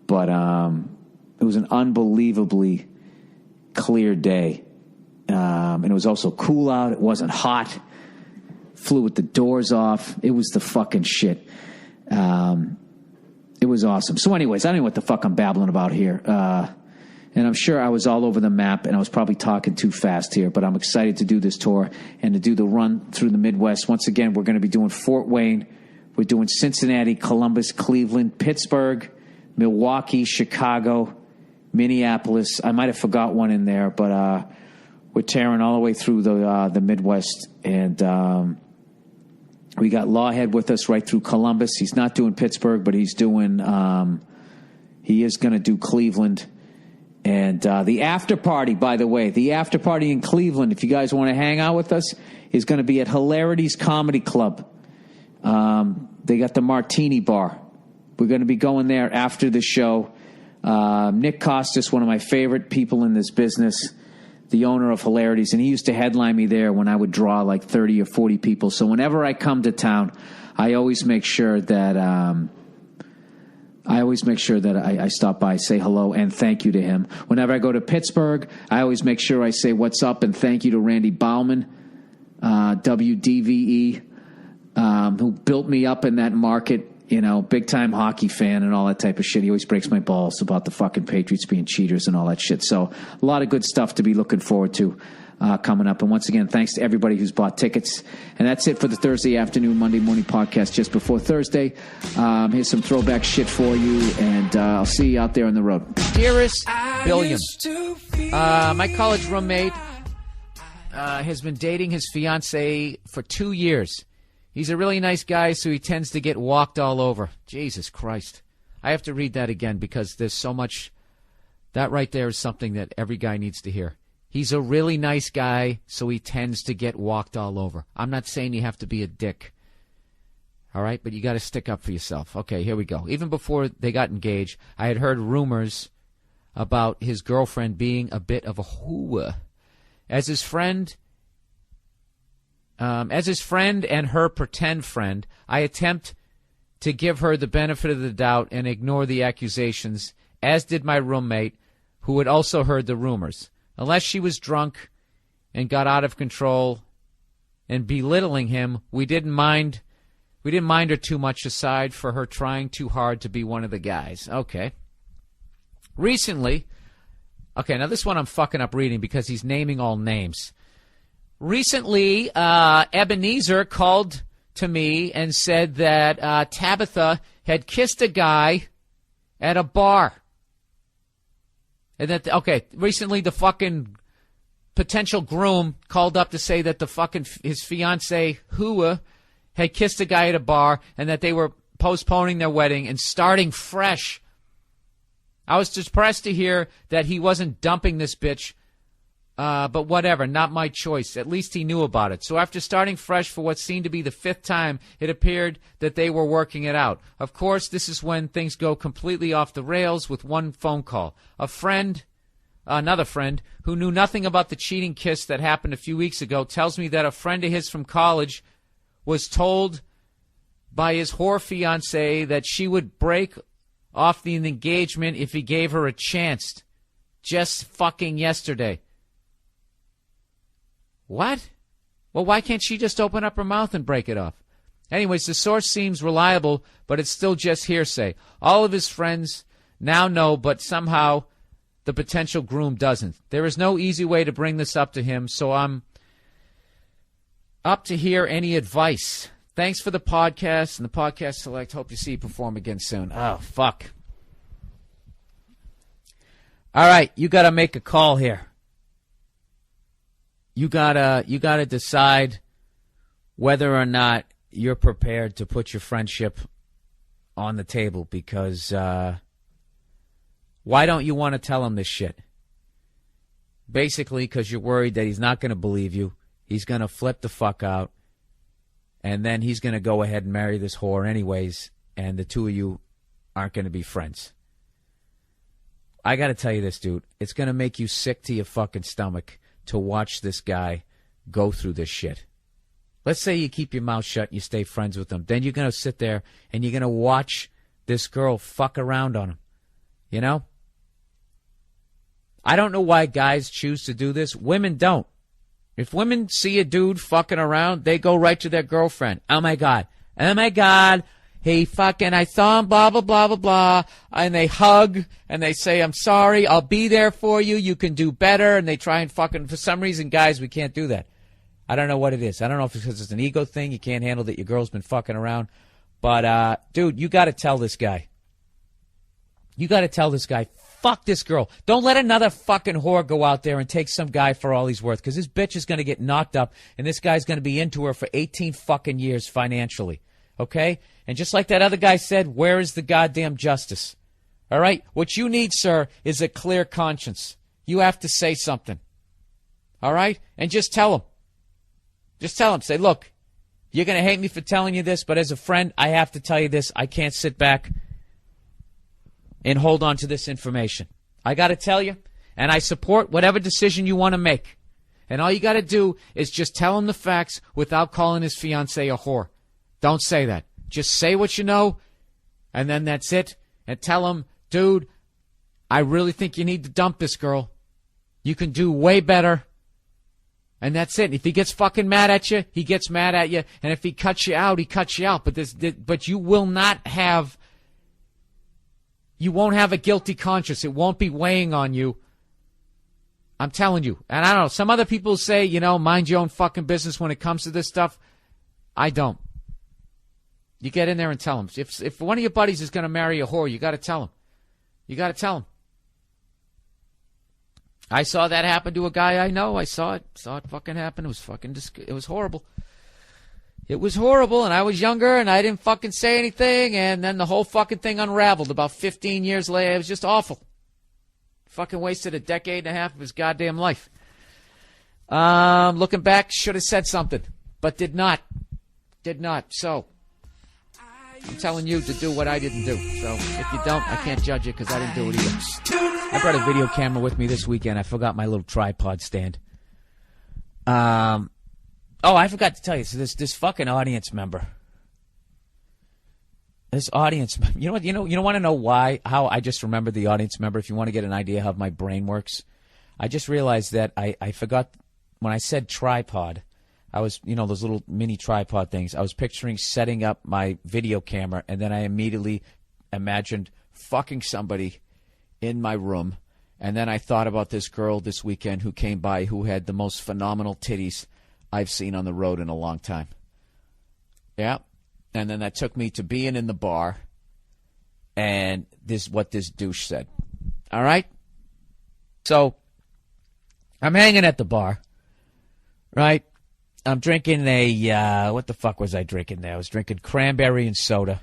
But it was an unbelievably clear day. And it was also cool out. It wasn't hot. Flew with the doors off. It was the fucking shit. It was awesome. So anyways, I don't know what the fuck I'm babbling about here. And I'm sure I was all over the map and I was probably talking too fast here, but I'm excited to do this tour and to do the run through the Midwest. Once again, we're going to be doing Fort Wayne. We're doing Cincinnati, Columbus, Cleveland, Pittsburgh, Milwaukee, Chicago, Minneapolis. I might have forgot one in there, but we're tearing all the way through the Midwest. And we got Lawhead with us right through Columbus. He's not doing Pittsburgh, but he's doing he is going to do Cleveland. And the after party, by the way, the after party in Cleveland, if you guys want to hang out with us, is going to be at Hilarities Comedy Club. They got the Martini Bar. We're going to be going there after the show. Nick Costas, one of my favorite people in this business, the owner of Hilarities, and he used to headline me there when I would draw like 30 or 40 people. So whenever I come to town, I always make sure that I stop by, say hello, and thank you to him. Whenever I go to Pittsburgh, I always make sure I say what's up and thank you to Randy Bauman, WDVE, who built me up in that market. Big time hockey fan and all that type of shit. He always breaks my balls about the fucking Patriots being cheaters and all that shit. So a lot of good stuff to be looking forward to coming up. And once again, thanks to everybody who's bought tickets. And that's it for the Thursday afternoon, Monday morning podcast just before Thursday. Here's some throwback shit for you, and I'll see you out there on the road. Dearest William, my college roommate has been dating his fiance for 2 years. He's a really nice guy, so he tends to get walked all over. Jesus Christ. I have to read that again because there's so much. That right there is something that every guy needs to hear. He's a really nice guy, so he tends to get walked all over. I'm not saying you have to be a dick. All right? But you got to stick up for yourself. Okay, here we go. Even before they got engaged, I had heard rumors about his girlfriend being a bit of a hooah. As his friend As his friend and her pretend friend, I attempt to give her the benefit of the doubt and ignore the accusations, as did my roommate, who had also heard the rumors. Unless she was drunk and got out of control and belittling him, we didn't mind her too much, aside for her trying too hard to be one of the guys. Okay. Recently, now this one I'm fucking up reading because he's naming all names. Recently, Ebenezer called to me and said that Tabitha had kissed a guy at a bar. And that, recently the fucking potential groom called up to say that his fiancée, Hua, had kissed a guy at a bar and that they were postponing their wedding and starting fresh. I was depressed to hear that he wasn't dumping this bitch, but whatever, not my choice. At least he knew about it. So after starting fresh for what seemed to be the 5th time, it appeared that they were working it out. Of course, this is when things go completely off the rails with one phone call. Another friend, who knew nothing about the cheating kiss that happened a few weeks ago, tells me that a friend of his from college was told by his whore fiancé that she would break off the engagement if he gave her a chance. Just fucking yesterday. What? Well, why can't she just open up her mouth and break it off? Anyways, the source seems reliable, but it's still just hearsay. All of his friends now know, but somehow the potential groom doesn't. There is no easy way to bring this up to him, so I'm up to hear any advice. Thanks for the podcast and the podcast select. Hope to see you perform again soon. Oh, fuck. All right, you got to make a call here. You gotta decide whether or not you're prepared to put your friendship on the table, because why don't you want to tell him this shit? Basically, because you're worried that he's not going to believe you. He's going to flip the fuck out, and then he's going to go ahead and marry this whore anyways, and the two of you aren't going to be friends. I got to tell you this, dude. It's going to make you sick to your fucking stomach to watch this guy go through this shit. Let's say you keep your mouth shut and you stay friends with him. Then you're going to sit there and you're going to watch this girl fuck around on him. You know? I don't know why guys choose to do this. Women don't. If women see a dude fucking around, they go right to their girlfriend. Oh, my God. Oh, my God. Hey, fucking, I saw him, blah, blah, blah, blah, blah. And they hug, and they say, I'm sorry, I'll be there for you, you can do better. And they try and fucking, for some reason, guys, we can't do that. I don't know what it is. I don't know if it's because it's an ego thing. You can't handle that your girl's been fucking around. But, dude, you got to tell this guy. You got to tell this guy, fuck this girl. Don't let another fucking whore go out there and take some guy for all he's worth, because this bitch is going to get knocked up, and this guy's going to be into her for 18 fucking years financially. Okay? And just like that other guy said, where is the goddamn justice? All right? What you need, sir, is a clear conscience. You have to say something. All right? And just tell him. Just tell him. Say, look, you're going to hate me for telling you this, but as a friend, I have to tell you this. I can't sit back and hold on to this information. I got to tell you, and I support whatever decision you want to make. And all you got to do is just tell him the facts without calling his fiancée a whore. Don't say that. Just say what you know, and then that's it. And tell him, dude, I really think you need to dump this girl. You can do way better. And that's it. If he gets fucking mad at you, he gets mad at you. And if he cuts you out, he cuts you out. But you will not have, you won't have a guilty conscience. It won't be weighing on you. I'm telling you. And I don't know, some other people say, mind your own fucking business when it comes to this stuff. I don't. You get in there and tell him. If one of your buddies is going to marry a whore, you got to tell him. You got to tell him. I saw that happen to a guy I know. I saw it. Saw it fucking happen. It was horrible. It was horrible, and I was younger, and I didn't fucking say anything, and then the whole fucking thing unraveled about 15 years later. It was just awful. Fucking wasted a decade and a half of his goddamn life. Looking back, should have said something, but did not. Did not. So I'm telling you to do what I didn't do. So if you don't, I can't judge you because I didn't do it either. I brought a video camera with me this weekend. I forgot my little tripod stand. Oh, I forgot to tell you. So this fucking audience member. This audience, you know what? You don't want to know why? How I just remembered the audience member. If you want to get an idea how my brain works, I just realized that I forgot when I said tripod. I was, those little mini tripod things. I was picturing setting up my video camera, and then I immediately imagined fucking somebody in my room. And then I thought about this girl this weekend who came by who had the most phenomenal titties I've seen on the road in a long time. Yeah. And then that took me to being in the bar, and this is what this douche said. All right? So, I'm hanging at the bar, right? I'm drinking what the fuck was I drinking there? I was drinking cranberry and soda.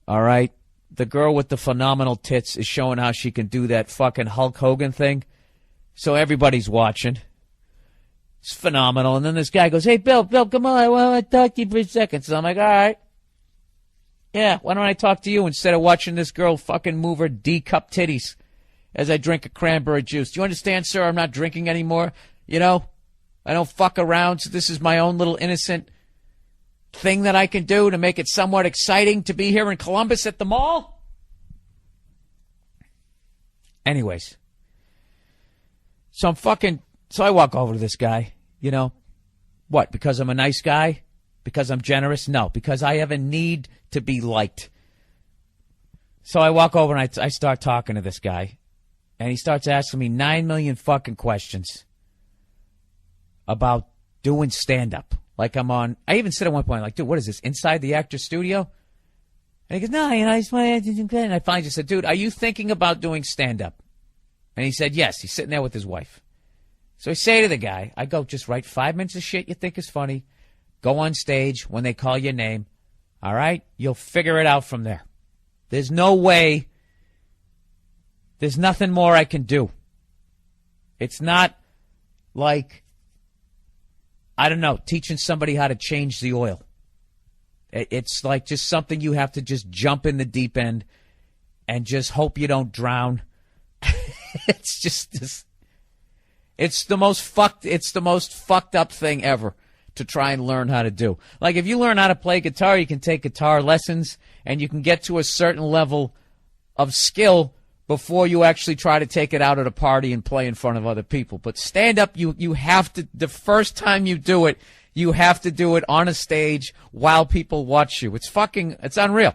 All right? The girl with the phenomenal tits is showing how she can do that fucking Hulk Hogan thing. So everybody's watching. It's phenomenal. And then this guy goes, hey, Bill, come on. I want to talk to you for a second. So I'm like, all right. Yeah, why don't I talk to you instead of watching this girl fucking move her D-cup titties as I drink a cranberry juice? Do you understand, sir? I'm not drinking anymore. I don't fuck around. So this is my own little innocent thing that I can do to make it somewhat exciting to be here in Columbus at the mall. Anyways. So I walk over to this guy, What, because I'm a nice guy? Because I'm generous? No, because I have a need to be liked. So I walk over and I start talking to this guy. And he starts asking me 9 million fucking questions about doing stand-up. Like I even said at one point, like, dude, what is this, inside the actor's studio? And he goes, no, I just want to. And I finally just said, dude, are you thinking about doing stand-up? And he said, yes. He's sitting there with his wife. So I say to the guy, I go, just write 5 minutes of shit you think is funny. Go on stage when they call your name. All right? You'll figure it out from there. There's no way. There's nothing more I can do. It's not like, I don't know, teaching somebody how to change the oil. It's like just something you have to just jump in the deep end and just hope you don't drown. It's just this. It's the most fucked up thing ever to try and learn how to do. Like if you learn how to play guitar, you can take guitar lessons and you can get to a certain level of skill before you actually try to take it out at a party and play in front of other people. But stand up, you have to, the first time you do it, you have to do it on a stage while people watch you. It's unreal.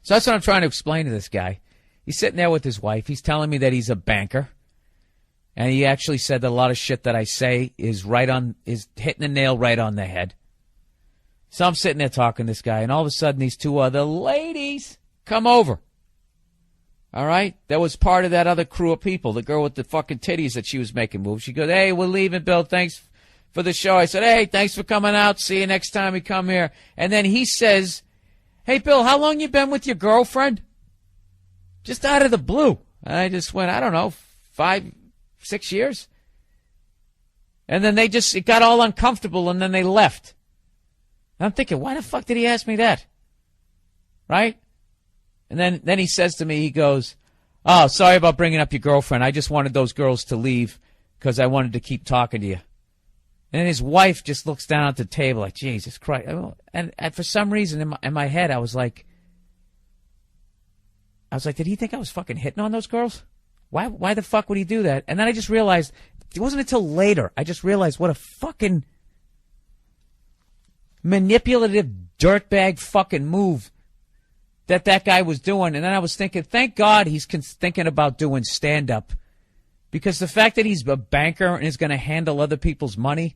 So that's what I'm trying to explain to this guy. He's sitting there with his wife. He's telling me that he's a banker. And he actually said that a lot of shit that I say is hitting the nail right on the head. So I'm sitting there talking to this guy, and all of a sudden these two other ladies come over. All right? That was part of that other crew of people, the girl with the fucking titties that she was making moves. She goes, hey, we're leaving, Bill. Thanks for the show. I said, hey, thanks for coming out. See you next time we come here. And then he says, hey, Bill, how long you been with your girlfriend? Just out of the blue. And I just went, I don't know, 5, 6 years. And then it got all uncomfortable, and then they left. And I'm thinking, why the fuck did he ask me that? Right? And then he says to me, he goes, oh, sorry about bringing up your girlfriend. I just wanted those girls to leave because I wanted to keep talking to you. And his wife just looks down at the table like, Jesus Christ. And for some reason in my head, I was like, did he think I was fucking hitting on those girls? Why the fuck would he do that? And then I just realized, it wasn't until later, I just realized what a fucking manipulative dirtbag fucking move that guy was doing. And then I was thinking, thank God he's thinking about doing stand-up. Because the fact that he's a banker and is going to handle other people's money,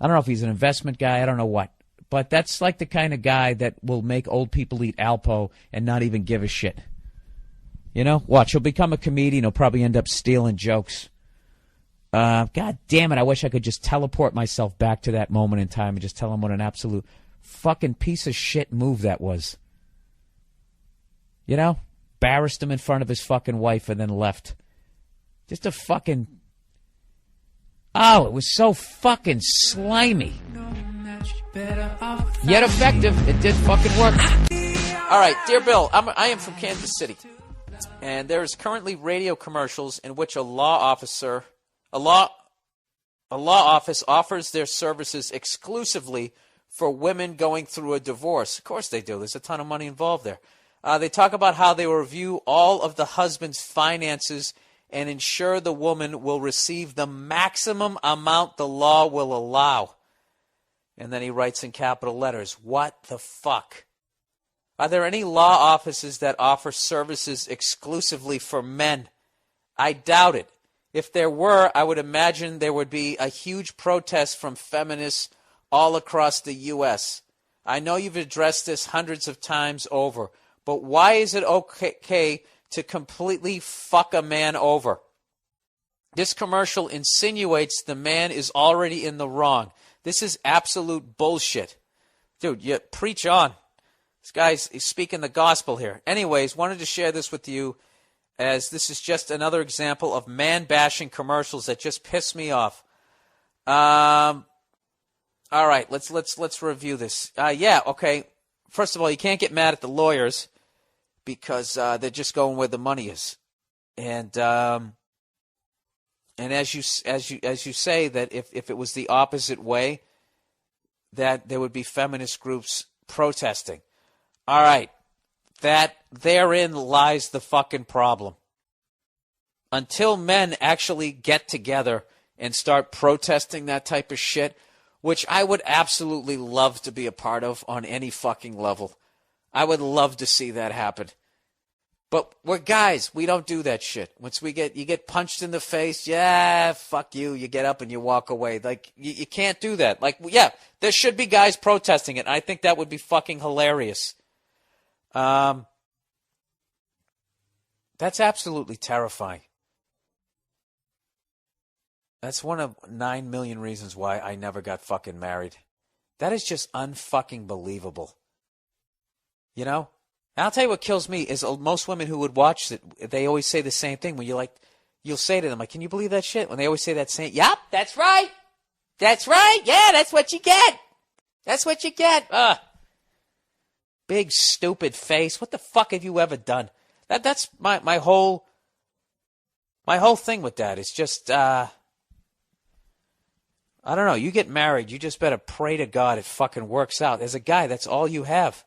I don't know if he's an investment guy, I don't know what. But that's like the kind of guy that will make old people eat Alpo and not even give a shit. Watch, he'll become a comedian. He'll probably end up stealing jokes. God damn it, I wish I could just teleport myself back to that moment in time and just tell him what an absolute fucking piece of shit move that was. Embarrassed him in front of his fucking wife and then left. Just a fucking... Oh, it was so fucking slimy. Yet effective. It did fucking work. All right, dear Bill, I am from Kansas City. And there is currently radio commercials in which a law A law office offers their services exclusively for women going through a divorce. Of course they do. There's a ton of money involved there. They talk about how they will review all of the husband's finances and ensure the woman will receive the maximum amount the law will allow. And then he writes in capital letters, what the fuck? Are there any law offices that offer services exclusively for men? I doubt it. If there were, I would imagine there would be a huge protest from feminists all across the U.S. I know you've addressed this hundreds of times over, but why is it okay to completely fuck a man over? This commercial insinuates the man is already in the wrong. This is absolute bullshit. Dude, you preach on. This guy's speaking the gospel here. Anyways, wanted to share this with you as this is just another example of man-bashing commercials that just piss me off. All right, let's review this. Okay. First of all, you can't get mad at the lawyers because they're just going where the money is, and as you say that if it was the opposite way, that there would be feminist groups protesting. All right, that therein lies the fucking problem. Until men actually get together and start protesting that type of shit, which I would absolutely love to be a part of on any fucking level. I would love to see that happen. But we're guys. We don't do that shit. Once you get punched in the face, yeah, fuck you. You get up and you walk away. Like, you can't do that. Like, yeah, there should be guys protesting it. I think that would be fucking hilarious. That's absolutely terrifying. That's one of 9 million reasons why I never got fucking married. That is just unfucking believable. You know? And I'll tell you what kills me is most women who would watch it, they always say the same thing. When you'll say to them, like, can you believe that shit? When they always say that same, yep, that's right. That's right. Yeah, that's what you get. That's what you get. Big stupid face. What the fuck have you ever done? That's my whole thing with that. It's just I don't know. You get married, you just better pray to God it fucking works out. As a guy, that's all you have.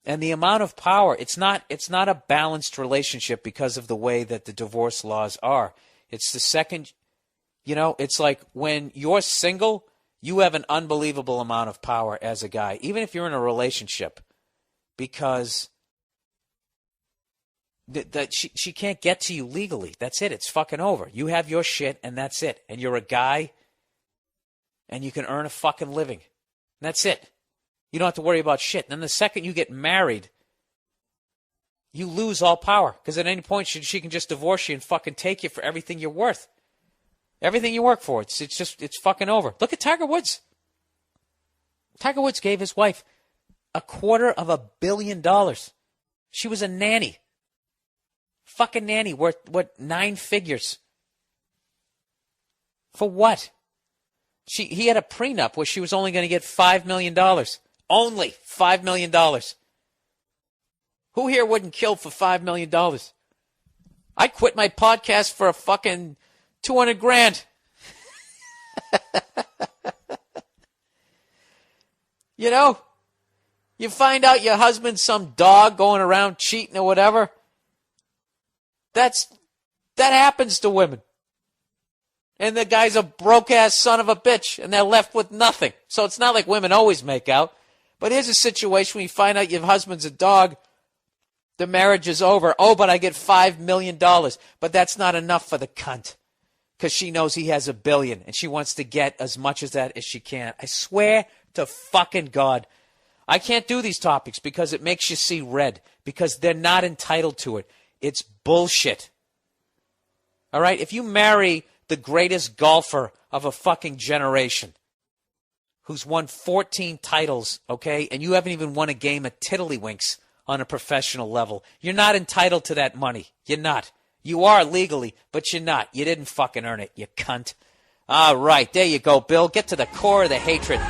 And the amount of power, it's not a balanced relationship because of the way that the divorce laws are. It's the second, it's like when you're single, you have an unbelievable amount of power as a guy, even if you're in a relationship, because she can't get to you legally. That's it. It's fucking over. You have your shit, and that's it. And you're a guy, and you can earn a fucking living. And that's it. You don't have to worry about shit. And then the second you get married, you lose all power, because at any point she can just divorce you and fucking take you for everything you're worth. Everything you work for, it's fucking over. Look at Tiger Woods. Tiger Woods gave his wife $250 million. She was a nanny. Fucking nanny worth, 9 figures. For what? He had a prenup where she was only going to get $5 million. Only $5 million. Who here wouldn't kill for $5 million? I quit my podcast for a fucking $200,000. You find out your husband's some dog going around cheating or whatever. That happens to women. And the guy's a broke-ass son of a bitch, and they're left with nothing. So it's not like women always make out. But here's a situation where you find out your husband's a dog, the marriage is over. Oh, but I get $5 million. But that's not enough for the cunt, because she knows he has $1 billion, and she wants to get as much as that as she can. I swear to fucking God, I can't do these topics because it makes you see red, because they're not entitled to it. It's bullshit. All right? If you marry the greatest golfer of a fucking generation, who's won 14 titles, okay, and you haven't even won a game at Tiddlywinks on a professional level, you're not entitled to that money. You're not. You are legally, but you're not. You didn't fucking earn it, you cunt. All right, there you go, Bill. Get to the core of the hatred.